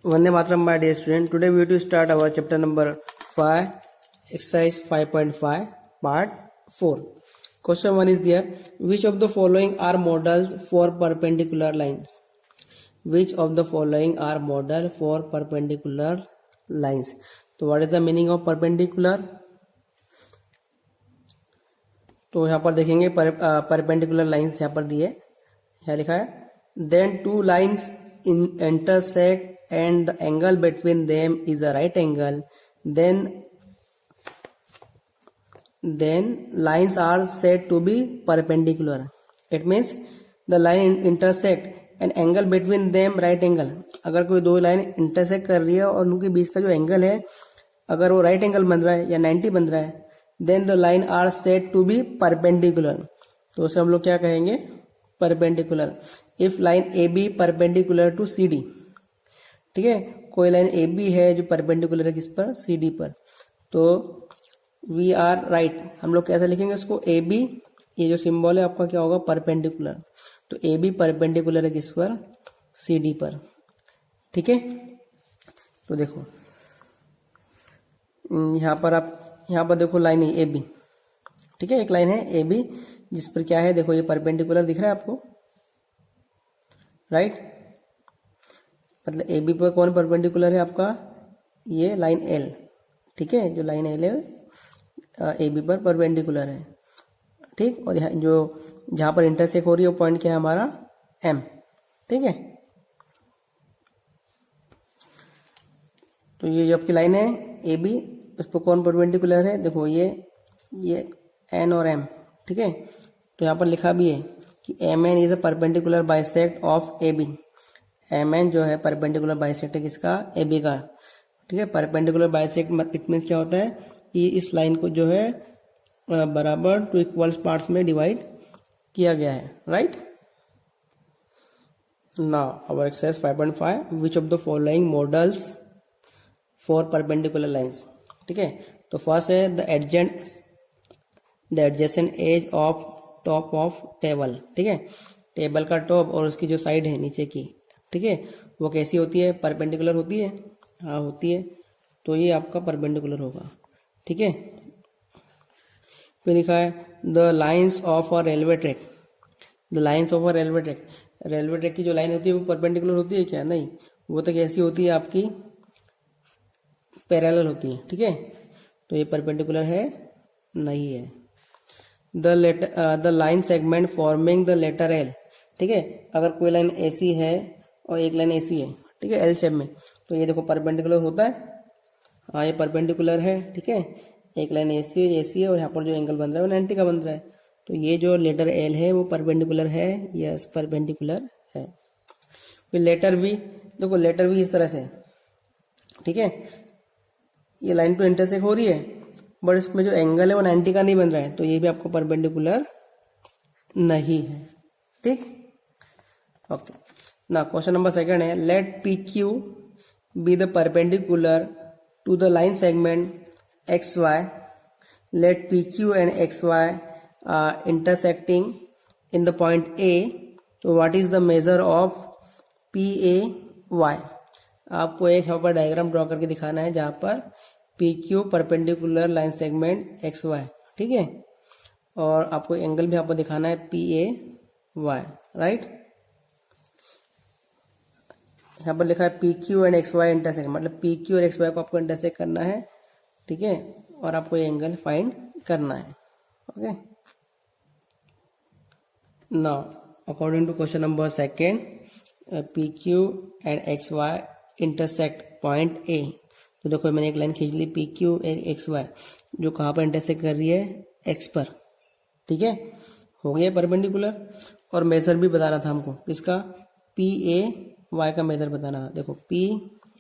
Vande Mataram, my dear student. Today we will to start our chapter number 5, exercise 5.5, part 4. Question 1 is there. Which of the following are models for perpendicular lines? Which of the following are model for perpendicular lines? तो what is the meaning of perpendicular? तो यहाँ पर देखेंगे perpendicular lines यहाँ पर दिए, यहाँ लिखा है then two lines intersect and the angle between them is a right angle, then lines are said to be perpendicular. It means the line intersect and angle between them right angle. अगर कोई दो line intersect कर रही है और उनके बीच का जो एंगल है अगर वो राइट एंगल बन रहा है या 90 बन रहा है, then the line are said to be perpendicular. तो उसे हम लोग क्या कहेंगे? Perpendicular. If line A B perpendicular to C D, ठीक है, कोई लाइन ए बी है जो परपेंडिकुलर है किस पर? सी डी पर, तो वी आर राइट. हम लोग कैसे लिखेंगे उसको? ए बी, ये जो सिंबल है आपका क्या होगा? परपेंडिकुलर. तो ए बी परपेंडिकुलर है किस पर? सी डी पर. ठीक है, तो देखो यहाँ पर आप यहाँ पर देखो लाइन है ए बी, ठीक है, एक लाइन है ए बी जिस पर क्या है, देखो ये परपेंडिकुलर दिख रहा है आपको, राइट. मतलब ए बी पर कौन परपेंडिकुलर है आपका? ये लाइन एल, ठीक है, जो लाइन एल है ए बी पर परपेंडिकुलर है, ठीक. और यहाँ जो जहां पर इंटरसेक्ट हो रही है वो पॉइंट क्या है हमारा? एम, ठीक है. तो ये जो आपकी लाइन है ए बी, उस पर कौन परपेंडिकुलर है? देखो ये एन और एम, ठीक है. तो यहाँ पर लिखा भी है कि M N is a perpendicular bisect of A B. M N जो है परपेंडिकुलर बाइसेक्ट है किसका? ए बी का, ठीक है. परपेंडिकुलर बाइसेक्ट इट मीन्स क्या होता है कि इस लाइन को जो है बराबर टू इक्वल पार्ट्स में डिवाइड किया गया है, right. Now our exercise 5.5, which of the following models for perpendicular lines, ठीक है. तो फर्स्ट है the adjacent edge of top of table, ठीक है. टेबल का टॉप और उसकी जो साइड है नीचे की, ठीक है, वो कैसी होती है? परपेंडिकुलर होती है. हाँ होती है, तो ये आपका परपेंडिकुलर होगा, ठीक है. फिर लिखा है the lines of a railway track. The lines of a railway track, railway track की जो लाइन होती है वो परपेंडिकुलर होती है क्या? नहीं, वो तो कैसी होती है आपकी? पैरेलल होती है, ठीक है. तो ये परपेंडिकुलर है नहीं है. The line segment forming the letter L, ठीक है. अगर कोई लाइन ऐसी है और एक लाइन ऐसी है, ठीक है, एल शेप में, तो ये देखो परपेंडिकुलर होता है. हाँ ये परपेंडिकुलर है, ठीक है. एक लाइन ऐसी है और यहाँ पर जो एंगल बन रहा है वो 90 का बन रहा है. तो ये जो लेटर एल है वो परपेंडिकुलर है. यस परपेंडिकुलर है. फिर लेटर वी, देखो लेटर वी इस तरह से, ठीक है, ये लाइन तो इंटरसेक्ट हो रही है बट इसमें जो एंगल है वो 90 का नहीं बन रहा है, तो ये भी आपको परपेंडिकुलर नहीं है, ठीक. ओके, ना क्वेश्चन नंबर सेकंड है let P Q be the perpendicular to the line segment X Y. Let P Q and X Y intersecting in the point A. तो what is the measure of P A Y? आपको एक यहाँ पर diagram draw करके दिखाना है जहां पर P Q perpendicular line segment X Y, ठीक है, और आपको एंगल भी यहाँ पर दिखाना है पी ए वाई, राइट. यहाँ पर लिखा है P Q and X Y intersect, मतलब पी क्यू और एक्स वाई को आपको इंटरसेक्ट करना है, ठीक है, और आपको ये एंगल फाइंड करना है. Okay, now according to question number second, P Q and X Y intersect point A. तो देखो मैंने एक लाइन खींच ली P Q and X Y जो कहाँ पर इंटरसेक्ट कर रही है? एक्स पर, ठीक है, हो गया परपेंडिकुलर. और मेजर भी बताना था हमको किसका? पी ए वाई का मेजर बताना था. देखो पी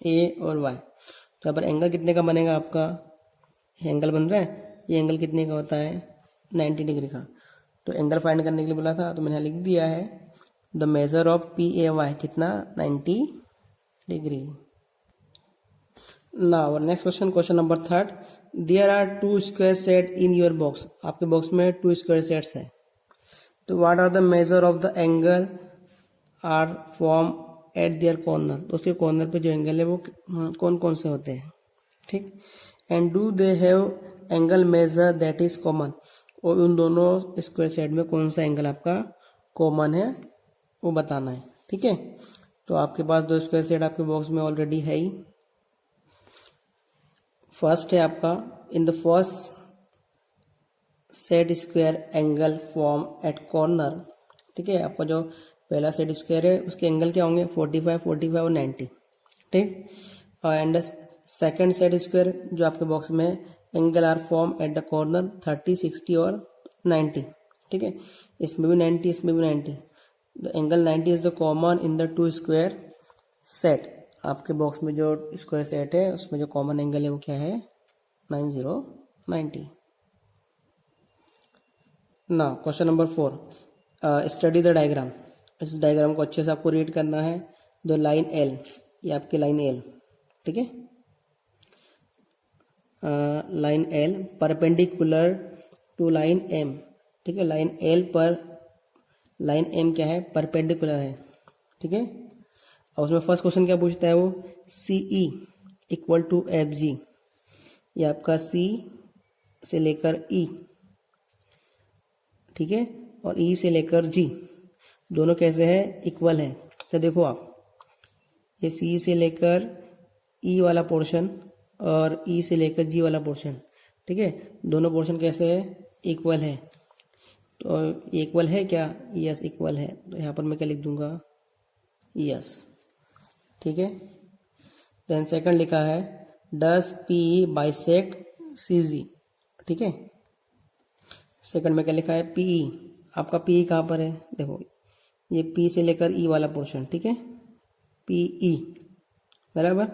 ए और वाई, तो यहाँ पर एंगल कितने का बनेगा आपका? एंगल बन रहा है, ये एंगल कितने का होता है? 90 डिग्री का. तो एंगल फाइंड करने के लिए बोला था, तो मैंने लिख दिया है the measure of P A Y कितना? 90 degree. Now next question, question number third. There are 2 square set in your box. आपके बॉक्स में 2 स्क्वायर सेट्स है. तो what are the measure of the angle are from at their corner, तो उसके corner पे जो angle है वो कौन कौन से होते हैं, ठीक। And do they have angle measure that is common, और उन दोनों स्क्वायर सेट में कौन सा एंगल आपका कॉमन है वो बताना है, ठीक है। तो आपके पास दो स्क्वायर सेट आपके बॉक्स में ऑलरेडी है ही। फर्स्ट है आपका, in the first set square angle form at corner, ठीक है। आपका जो पहला सेट स्क्वायर है उसके एंगल क्या होंगे, 45, 45 और 90, ठीक। एंड सेकंड सेट स्क्वायर जो आपके बॉक्स में angle are form at the corner 30, 60 और 90, ठीक है। इसमें भी 90, इसमें भी 90। The angle 90 is the common in the to square set. आपके बॉक्स में जो स्क्वायर सेट है उसमें जो कॉमन एंगल है वो क्या है, 90, 90। ना question number 4, study the diagram. इस डायग्राम को अच्छे से आपको रीड करना है। द लाइन एल, ये आपकी लाइन एल, ठीक है। Line L perpendicular to line M, ठीक है। लाइन एल पर लाइन एम क्या है, परपेंडिकुलर है, ठीक है। और उसमें फर्स्ट क्वेश्चन क्या पूछता है वो, C E equal to F G. ये आपका सी से लेकर ई, ठीक है, और ई से लेकर जी दोनों कैसे है, इक्वल है। तो देखो आप, ये सी से लेकर ई वाला पोर्शन और ई से लेकर जी वाला पोर्शन, ठीक है, दोनों पोर्शन कैसे है, इक्वल है। तो इक्वल है क्या, यस इक्वल है। तो यहाँ पर मैं क्या लिख दूंगा, यस, ठीक है। देन सेकंड लिखा है, डस पी बाइसेक्ट सी जी, ठीक है। सेकंड में क्या लिखा है, पीई। आपका पीई कहाँ पर है, देखो ये पी से लेकर ई वाला पोर्शन, ठीक है, पीई बराबर।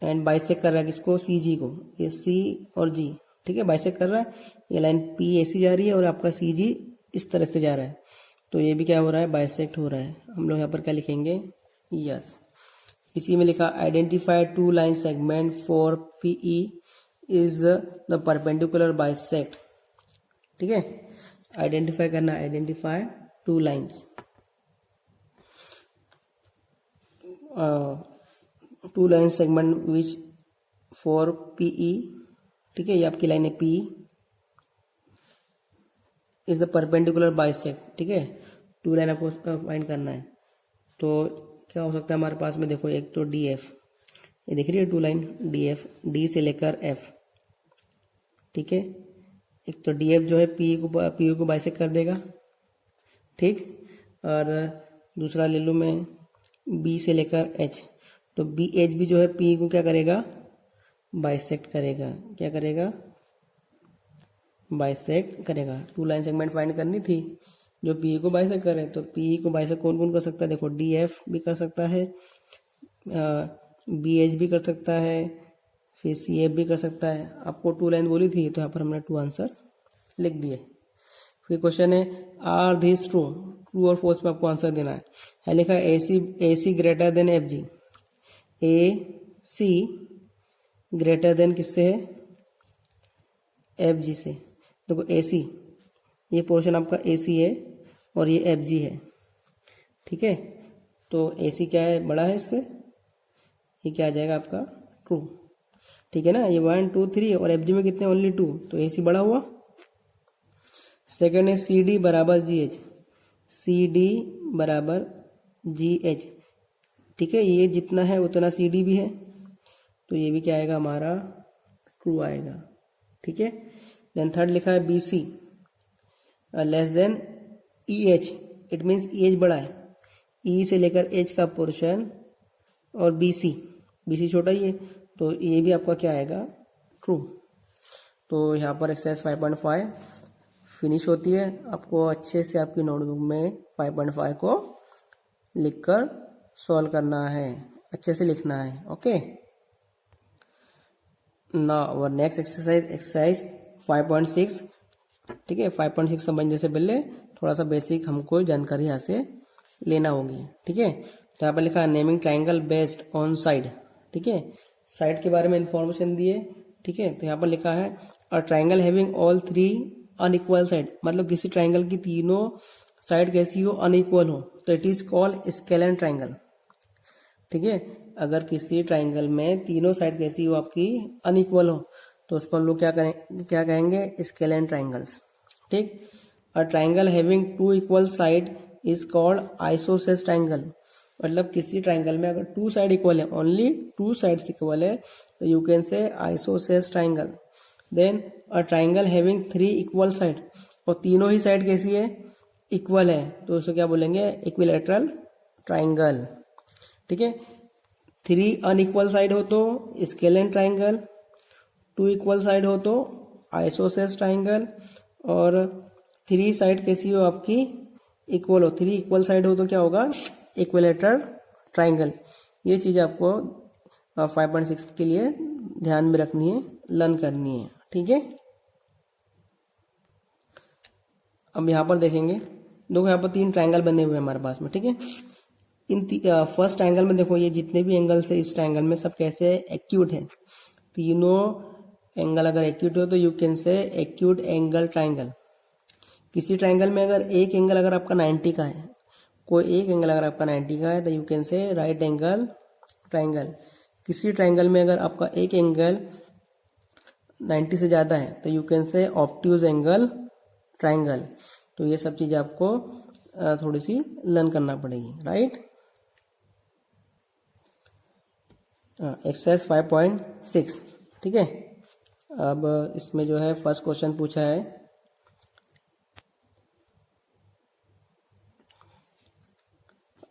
एंड बाइसेक्ट कर रहा है किसको, सी जी को, ये सी और जी, ठीक है, बाइसेक्ट कर रहा है। ये लाइन पी ऐसी जा रही है और आपका सी जी इस तरह से जा रहा है, तो ये भी क्या हो रहा है, बाइसेक्ट हो रहा है। हम लोग यहाँ पर क्या लिखेंगे, यस। इसी में लिखा, identify two line segment for PE is the perpendicular bisect, ठीक है। आइडेंटिफाई करना, identify two lines, two line segment which for PE, ठीक है, ये आपकी लाइन है P is the perpendicular bisect, ठीक है। टू लाइन आपको फाइंड करना है। तो क्या हो सकता है हमारे पास में, देखो एक तो डी एफ, ये दिख रही है two line D F, D से लेकर एफ, ठीक है। एक तो डी एफ जो है पी को बाइसेक्ट कर देगा, ठीक। और दूसरा ले लूँ मैं बी से लेकर एच, तो बी एच भी जो है पी को क्या करेगा, बाइसेक्ट करेगा। क्या करेगा, बाइसेक्ट करेगा। टू लाइन सेगमेंट फाइंड करनी थी जो पी को बाइसेक्ट करे, तो पी को बाइसेक्ट कौन कौन कर सकता है, देखो डी एफ भी कर सकता है, बी एच भी कर सकता है, फिर सी एफ भी कर सकता है। आपको टू लाइन बोली थी तो यहाँ पर हमने 2 आंसर लिख दिए। फिर क्वेश्चन है, आर दिस ट्रू, ट्रू और फॉल्स में आपको आंसर देना है। लिखा है ए सी ग्रेटर देन एफ जी, ए सी ग्रेटर देन किससे है, एफ जी से। देखो ए सी, ये पोर्शन आपका ए सी है और ये एफ जी है, ठीक है। तो ए सी क्या है, बड़ा है इससे, ये क्या आ जाएगा आपका ट्रू, ठीक है ना। ये 1 2 3 और एफ जी में कितने, ओनली 2, तो ए सी बड़ा हुआ। सेकेंड है सी डी बराबर जी एच, सी डी बराबर जी एच, ठीक है। ये जितना है उतना सी डी भी है, तो ये भी क्या आएगा हमारा, ट्रू आएगा, ठीक है। देन थर्ड लिखा है B C less than E H, it means E H बड़ा है, ई से लेकर एच का पोर्शन और बी सी छोटा ही है, तो ये भी आपका क्या आएगा, ट्रू। तो यहाँ पर एक्सरसाइज 5.5 फिनिश होती है। आपको अच्छे से आपकी नोटबुक में 5.5 को लिखकर सॉल्व करना है, अच्छे से लिखना है, okay. Now our next exercise 5.6, ठीक है। 5.6 समझने से पहले थोड़ा सा बेसिक हमको जानकारी यहाँ से लेना होगी, ठीक है। तो यहाँ पर लिखा है naming triangle based on side, ठीक है। साइड के बारे में इंफॉर्मेशन दिए, ठीक है। तो यहाँ पर लिखा है अ triangle having all 3 unequal side, मतलब किसी ट्राइंगल की तीनों साइड कैसी हो, अनइक्वल हो, तो it is called scalene triangle. ठीक है, अगर किसी ट्राइंगल में तीनों साइड कैसी हो आपकी अनइक्वल हो तो उसको हम लोग क्या कहेंगे, स्केलेन ट्राइंगल्स। ठीक, a triangle having two equal side is called isosceles triangle. मतलब किसी ट्राइंगल में अगर टू साइड इक्वल है, ओनली टू साइड्स इक्वल है, तो you can say isosceles triangle. Then a triangle having three equal side, और तीनों ही साइड कैसी है, इक्वल है, तो उसको क्या बोलेंगे, इक्विलैटरल ट्राइंगल। ठीक है, थ्री अनइक्वल साइड हो तो scalene triangle, two equal side हो तो आइसोसेलेस ट्राइंगल, और थ्री साइड कैसी हो आपकी, इक्वल हो, थ्री इक्वल साइड हो तो क्या होगा, इक्विलैटरल ट्राइंगल। ये चीज आपको 5.6 के लिए ध्यान में रखनी है, लर्न करनी है। ठीक है, अब यहाँ पर देखेंगे, देखो यहाँ पर तीन ट्राइंगल बने हुए हैं हमारे पास में। ठीक है, इन फर्स्ट ट्राइंगल में देखो ये जितने भी एंगल्स है इस ट्राइंगल में सब कैसे एक्यूट है, तीनों एंगल अगर एक्यूट हो तो यू कैन से एक्यूट एंगल ट्राइंगल। किसी ट्राइंगल में अगर एक एंगल अगर आपका 90 का है, कोई एक एंगल अगर आपका 90 का है तो यू कैन से राइट एंगल ट्राइंगल। किसी ट्राइंगल में अगर आपका एक एंगल 90 से ज़्यादा है तो यू कैन से ऑब्ट्यूज एंगल ट्राइंगल। तो ये सब चीज़ आपको थोड़ी सी लर्न करना पड़ेगी, राइट। एक्सरसाइज 5.6। ठीक है, अब इसमें जो है फर्स्ट क्वेश्चन पूछा है,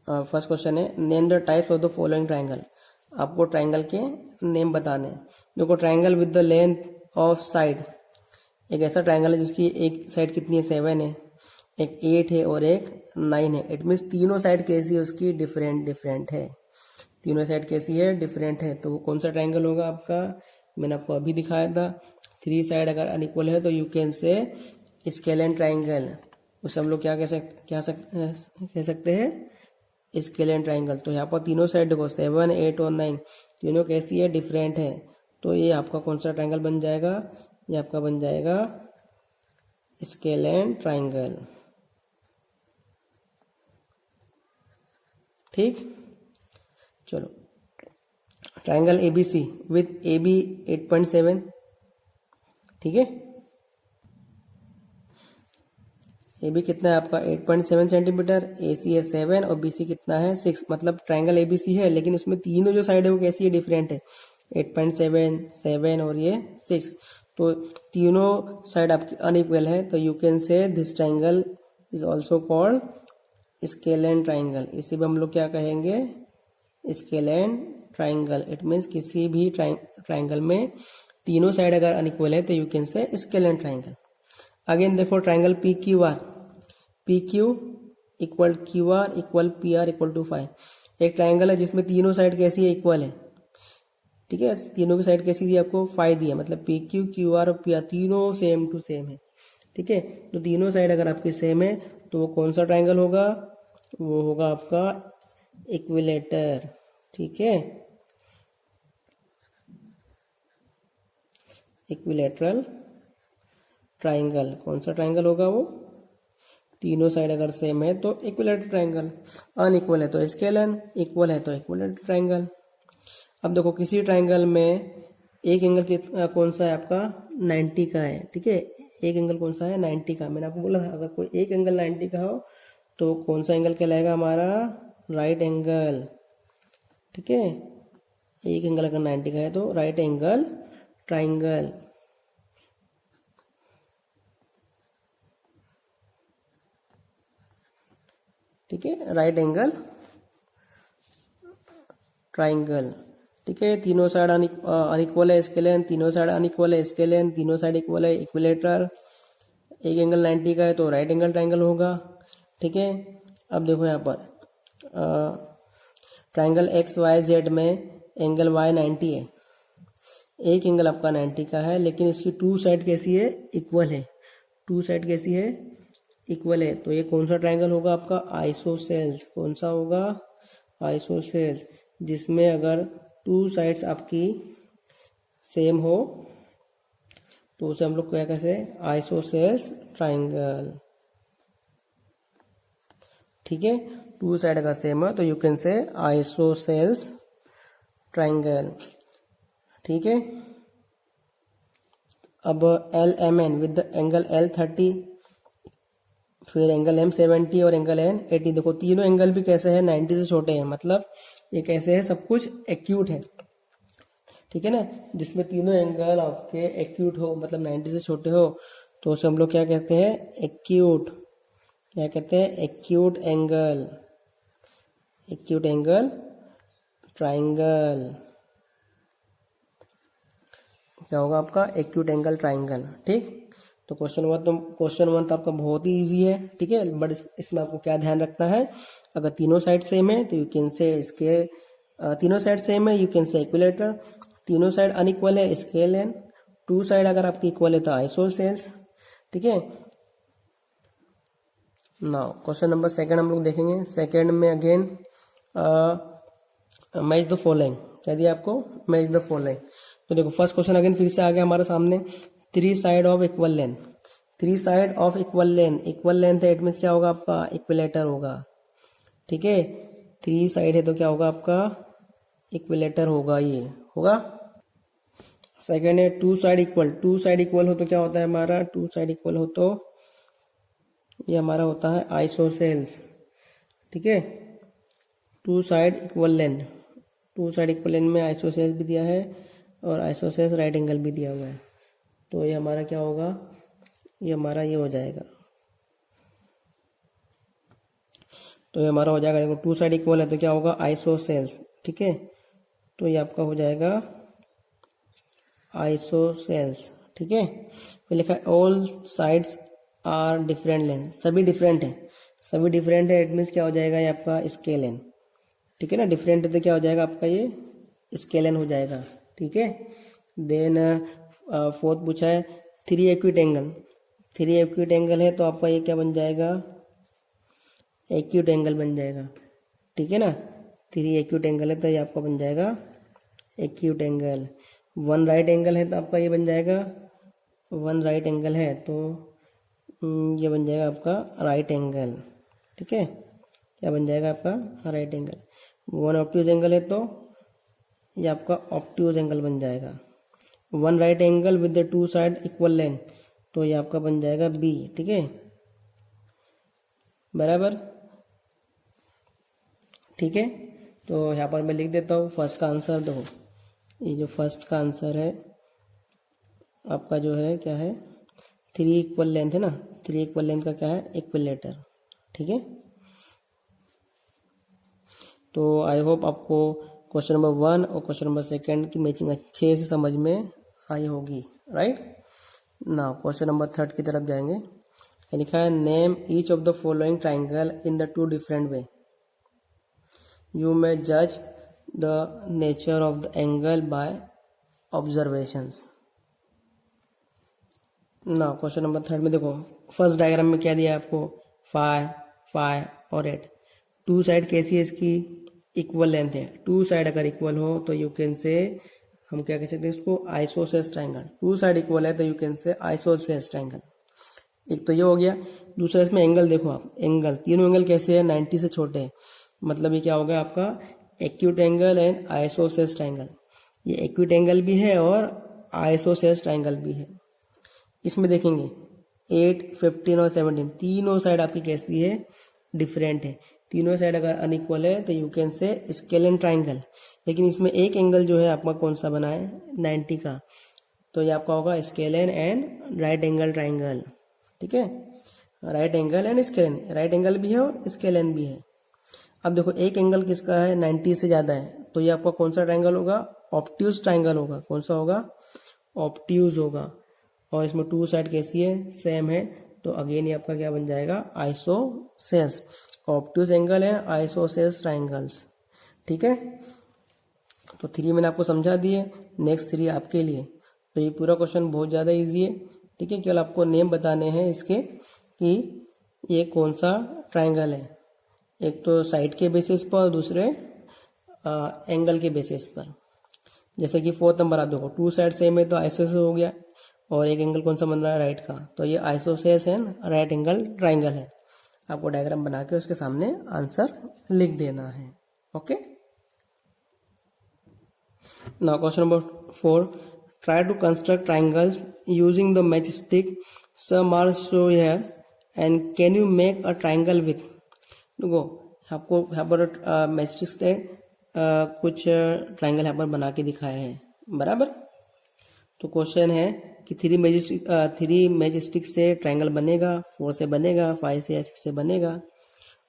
फर्स्ट क्वेश्चन है name the types of the following triangle. आपको ट्राइंगल के नेम बताने हैं। देखो triangle with the length of side, एक ऐसा ट्राइंगल है जिसकी एक साइड कितनी है, 7 है, एक 8 है और एक 9 है। इट मीन्स तीनों साइड कैसी है उसकी, डिफरेंट है, तीनों साइड कैसी है, डिफरेंट है। तो वो कौन सा ट्राइंगल होगा आपका, मैंने आपको अभी दिखाया था। थ्री साइड अगर अनइक्वल है तो you can say scalene triangle, उसे हम लोग क्या कह सकते हैं, स्केलेन ट्राइंगल। तो यहाँ पर तीनों साइड देखो 7, 8 और 9 तीनों कैसी है, डिफरेंट है। तो ये आपका कौन सा ट्राइंगल बन जाएगा, ये आपका बन जाएगा स्केलेन ट्राइंगल। ठीक, चलो ट्राइंगल एबीसी विथ AB 8.7। ठीक है, AB कितना है आपका 8.7 सेंटीमीटर, AC है 7 और BC कितना है 6। मतलब ट्राइंगल ABC है लेकिन उसमें तीनों जो साइड है वो कैसी है, डिफरेंट है, 8.7, 7 और ये 6। तो तीनों साइड आपकी अनइक्वल है तो you can say this triangle is also called scalene triangle. इसे भी हम लोग क्या कहेंगे, स्केलेन ट्राइंगल। इट मीन्स किसी भी ट्राइंगल में तीनों साइड अगर अनइक्वल है तो you can say scalene triangle. Again देखो triangle PQR, PQ equal QR equal PR equal to 5। एक ट्राइंगल है जिसमें तीनों साइड कैसी है, इक्वल है। ठीक है, तीनों की साइड कैसी दी आपको, 5 दी है। मतलब PQ QR और PR तीनों सेम टू सेम है। ठीक है, तो तीनों साइड अगर आपकी सेम है तो वो कौन सा ट्राइंगल होगा, वो होगा आपका इक्विलेटर। ठीक है, इक्विलेटरल ट्राइंगल। कौन सा ट्राइंगल होगा वो, तीनों साइड अगर सेम है तो इक्विलेटरल ट्राइंगल, अनइक्वल है तो स्केलेन, इक्वल है तो इक्विलेटरल ट्राइंगल। अब देखो किसी ट्राइंगल में एक एंगल कौन सा है आपका, 90 का है। ठीक है, एक एंगल कौन सा है, 90 का। मैंने आपको बोला था अगर कोई एक एंगल 90 का हो तो कौन सा एंगल कहलाएगा हमारा, राइट एंगल। ठीक है, एक एंगल अगर 90 का है तो राइट एंगल ट्राइंगल। ठीक है, राइट एंगल ट्राइंगल। ठीक है, तीनों साइड अनइक्वल है स्केलेन, तीनों साइड अनइक्वल है स्केलेन, तीनों साइड इक्वल है इक्विलेटर। एक एंगल 90 का है तो राइट एंगल ट्राइंगल होगा। ठीक है, अब देखो यहाँ पर ट्राइंगल XYZ में एंगल Y 90 है। एक एंगल आपका 90 का है लेकिन इसकी टू साइड कैसी है, इक्वल है। टू साइड कैसी है, इक्वल है। तो ये कौन सा ट्राइंगल होगा आपका, आइसोसेल्स। कौन सा होगा, आइसोसेल्स, जिसमें अगर टू साइड्स आपकी सेम हो तो उसे हम लोग क्या कहते हैं, आइसोसेल्स ट्राइंगल। ठीक है, टू साइड अगर सेम है तो you can say isosceles triangle, ठीक है। अब L M N with the angle L 30, फिर एंगल एम 70 और एंगल एन 80। देखो तीनों एंगल भी कैसे हैं, 90 से छोटे हैं, मतलब ये कैसे है, सब कुछ एक्यूट है, ठीक है ना। जिसमें तीनों एंगल आपके एक्यूट हो, मतलब 90 से छोटे हो, तो उसे हम लोग क्या कहते हैं, एक्यूट, क्या कहते हैं, acute angle, acute angle triangle, क्या होगा आपका, एक्यूट एंगल ट्राइंगल, ठीक। तो क्वेश्चन वन तो आपका बहुत ही इजी है, ठीक है। बट इसमें आपको क्या ध्यान रखना है, अगर तीनों साइड सेम है तो यू कैन से इसके तीनों साइड सेम है यू कैन से इक्विलेटर, तीनों साइड अनइक्वल है स्केल एन, टू साइड अगर आपकी इक्वल है तो आइसोसेल्स, ठीक है। नाउ क्वेश्चन नंबर सेकंड हम लोग देखेंगे। सेकंड में अगेन मैच द फॉलोइंग, क्या दिया आपको, मैच द फॉलोइंग। तो देखो फर्स्ट क्वेश्चन अगेन फिर से आ गया हमारे सामने, three side of equal length, three side of equal length, equal length है इट मीन्स क्या होगा आपका, इक्विलेटर होगा, ठीक है। थ्री साइड है तो क्या होगा आपका, इक्विलेटर होगा, ये होगा। सेकेंड है two side equal, two side equal हो तो क्या होता है हमारा, टू साइड इक्वल हो तो ये हमारा होता है आइसोसेल्स, ठीक है। Two side equal length, two side equal length में आइसोसेल्स भी दिया है और आइसोसेल्स राइट एंगल भी दिया हुआ है, तो ये हमारा क्या होगा, ये हमारा ये हो जाएगा, तो ये हमारा हो जाएगा, देखो टू साइड इक्वल है तो क्या होगा, आइसोसेल्स, ठीक है। तो ये आपका हो जाएगा आइसोसेल्स, ठीक है। फिर लिखा है all sides are different length, सभी डिफरेंट है, सभी डिफरेंट है इट मीन्स क्या हो जाएगा, ये आपका स्केल लेंथ, ठीक है ना। डिफरेंट है तो क्या हो जाएगा आपका, ये स्केल लेंथ हो जाएगा, ठीक है। देन फोर्थ पूछा है three acute angle, three acute angle है तो आपका ये क्या बन जाएगा, एक्यूट एंगल बन जाएगा, ठीक है ना। थ्री एक्यूट एंगल है तो ये आपका बन जाएगा acute angle. One right angle है तो आपका ये बन जाएगा, वन राइट एंगल है तो ये बन जाएगा आपका राइट एंगल, ठीक है। क्या बन जाएगा आपका, right angle. One obtuse angle है तो ये आपका ऑब्ट्यूज एंगल बन जाएगा। One right angle with the two side equal length तो ये आपका बन जाएगा बी, ठीक है, बराबर, ठीक है। तो यहाँ पर मैं लिख देता हूँ फर्स्ट का आंसर। देखो ये जो फर्स्ट का आंसर है आपका जो है क्या है, थ्री इक्वल लेंथ है ना, थ्री इक्वल लेंथ का क्या है, इक्विलेटर, ठीक है। तो आई होप आपको क्वेश्चन नंबर वन और क्वेश्चन नंबर सेकंड की मैचिंग अच्छे से समझ में आई होगी, right. Now question number third की तरफ जाएंगे। लिखा है name each of the following triangle in the two different way, you may जज the nature of the angle by observations. ना क्वेश्चन नंबर थर्ड में देखो फर्स्ट डायग्राम में क्या दिया है आपको, फाइव फाइव और 8, टू साइड कैसी है इसकी, इक्वल लेंथ है, टू साइड अगर इक्वल हो तो यू कैन से हम क्या कह सकते हैं इसको, isosceles triangle. Two side equal है तो you can say isosceles triangle. एक तो ये हो गया। दूसरा इसमें एंगल देखो आप, एंगल तीनों एंगल कैसे है, 90 से छोटे हैं, मतलब ये क्या होगा आपका acute angle and isosceles triangle. ये एक्यूट एंगल भी है और आइसोसेल्स ट्राइंगल भी है। इसमें देखेंगे 8, 15 और 17 तीनों साइड आपकी कैसी है, डिफरेंट है। तीनों साइड अगर अनइक्वल है तो you can say scalene triangle. लेकिन इसमें एक एंगल जो है आपका कौन सा बना है, 90 का, तो ये आपका होगा scalene and right angle triangle, ठीक है। Right angle and scalene, right angle भी है और स्केलेन भी है। अब देखो एक एंगल किसका है, 90 से ज्यादा है, तो ये आपका कौन सा ट्राइंगल होगा, ऑब्ट्यूज ट्राइंगल होगा। कौन सा होगा, ऑब्ट्यूज होगा। और इसमें टू साइड कैसी है, सेम है, तो अगेन ये आपका क्या बन जाएगा, आइसोसेल्स। ऑब्ट्यूज एंगल है आइसोसेल्स ट्राइंगल्स, ठीक है। तो 3 मैंने आपको समझा दिए, नेक्स्ट 3 आपके लिए। तो ये पूरा क्वेश्चन बहुत ज़्यादा इजी है, ठीक है। केवल आपको नेम बताने हैं इसके कि ये कौन सा ट्राइंगल है, एक तो साइड के बेसिस पर, दूसरे एंगल के बेसिस पर। जैसे कि फोर्थ नंबर आप देखो, टू साइड सेम है तो आइसोसेल्स हो गया, और एक एंगल कौन सा बन रहा है, राइट का, तो ये isosceles and right angle triangle है। आपको डायग्राम बना के उसके सामने आंसर लिख देना है। Okay, now question number 4, try to construct triangles using the match stick, some are show here and can you make a triangle with. देखो आपको यहाँ पर मैच स्टिक से कुछ ट्राइंगल यहाँ पर बना के दिखाया है, बराबर। तो क्वेश्चन है कि 3 मैच स्टिक से ट्राइंगल बनेगा, 4 से बनेगा, 5 से या 6 से बनेगा।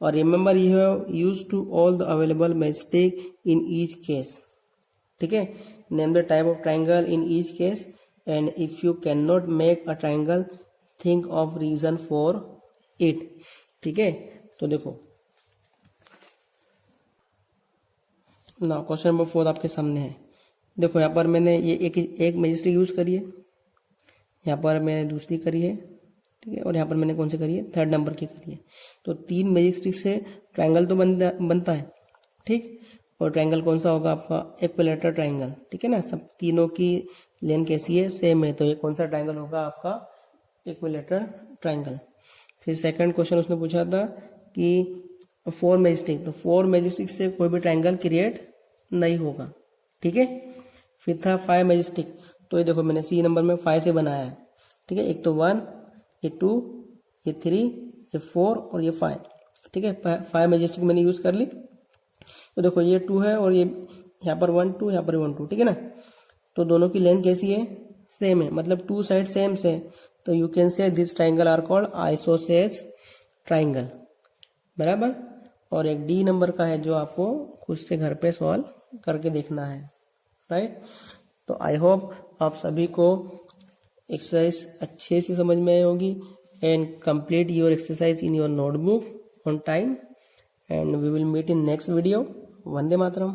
और remember you have used to all the available match stick in each case. ठीक है, name the type of triangle in each case and if you can not make a triangle think of reason for it. ठीक है, तो देखो ना question number 4 आपके सामने है। देखो यहाँ पर मैंने ये एक मैच स्टिक यूज करी है, यहाँ पर मैंने दूसरी करी है, ठीक है, और यहाँ पर मैंने कौन सी करी है, 3rd नंबर की करी है। तो 3 मैजिक स्टिक से ट्राइंगल तो बनता है, ठीक। और ट्राइंगल कौन सा होगा आपका, इक्विलैटरल ट्राइंगल, ठीक है ना। सब तीनों की लेंथ कैसी है, सेम है, तो ये कौन सा ट्राइंगल होगा आपका, इक्विलैटरल ट्राइंगल। फिर सेकंड क्वेश्चन उसने पूछा था कि 4 मैजिक स्टिक, तो 4 मैजिक स्टिक से कोई भी ट्राइंगल क्रिएट नहीं होगा, ठीक है। फिर था 5 मैजिक स्टिक, तो ये देखो मैंने सी नंबर में 5 से बनाया है, ठीक है। एक तो 1, ये 2, ये 3, ये 4 और ये 5, ठीक है। 5 मैजिक स्टिक मैंने यूज कर ली। तो देखो ये 2 है और ये यहाँ पर 1 2, यहाँ पर 1 2, ठीक है ना। तो दोनों की लेंथ कैसी है, सेम है, मतलब 2 साइड सेम से। तो you can say this triangle are called isosceles triangle, बराबर। और एक डी नंबर का है जो आपको खुद से घर पे सॉल्व करके देखना है, राइट। तो आई होप आप सभी को एक्सरसाइज अच्छे से समझ में आई होगी and complete your exercise in your notebook on time and we will meet in next video. Vande Mataram.